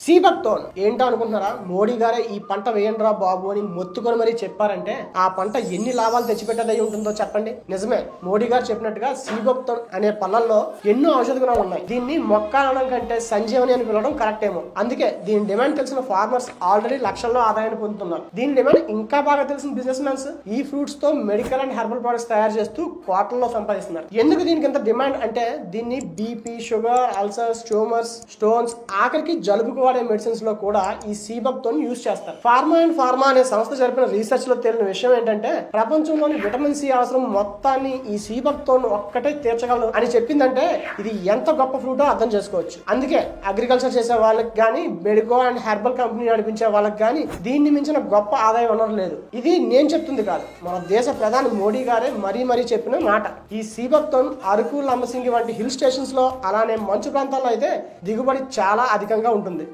సీబక్తోన్ ఏంటో అనుకుంటున్నారా? మోడీ గారే ఈ పంట వేయండిరా బాబు అని మొత్తుకొని మరీ చెప్పారంటే ఆ పంట ఎన్ని లాభాలు తెచ్చిపెట్టేదై ఉంటుందో చెప్పండి. నిజమే, మోడీ గారు చెప్పినట్టుగా సీబక్తోన్ అనే పళ్ళల్లో ఎన్నో ఔషధ గుణాలు ఉన్నాయి. దీన్ని మొక్క అనడం కంటే సంజీవని అని పిలవడం కరెక్ట్ ఏమో. అందుకే దీని డిమాండ్ తెలిసిన ఫార్మర్స్ ఆల్రెడీ లక్షల్లో ఆదాయాన్ని పొందుతున్నారు. దీని డిమాండ్ ఇంకా బాగా తెలిసిన బిజినెస్ మ్యాన్స్ ఈ ఫ్రూట్స్ తో మెడికల్ అండ్ హెర్బల్ ప్రొడక్ట్స్ తయారు చేస్తూ కోట్లలో సంపాదిస్తున్నారు. ఎందుకు దీనికి ఇంత డిమాండ్ అంటే దీన్ని BP, sugar, ulcers, tumours, stones, ఆఖరికి జలుబుకు వాడే మెడిసిన్స్ లో కూడా ఈ సీబక్తోన్ యూజ్ చేస్తారు. ఫార్మా అనే సంస్థ జరిపిన రీసెర్చ్ లో తేలిన విషయం ఏంటంటే ప్రపంచంలోని విటమిన్ సి అవసరం మొత్తాన్ని ఈ సీబక్తోన్ ఒక్కటే తీర్చగలదు అని చెప్పిందంటే ఇది ఎంత గొప్ప ఫ్రూటో అర్థం చేసుకోవచ్చు. అందుకే అగ్రికల్చర్ చేసే వాళ్ళకి గానీ, మెడికో అండ్ హెర్బల్ కంపెనీ నడిపించే వాళ్ళకి గానీ దీన్ని మించిన గొప్ప ఆదాయ వనరు లేదు. ఇది నేను చెప్తుంది కాదు, మన దేశ ప్రధాని మోడీ గారే మరీ చెప్పిన మాట. ఈ సీబక్తోన్ అరకు, లంబసింగి వంటి హిల్ స్టేషన్స్ లో అలానే మంచు ప్రాంతాల్లో అయితే దిగుబడి చాలా అధికంగా ఉంటుంది.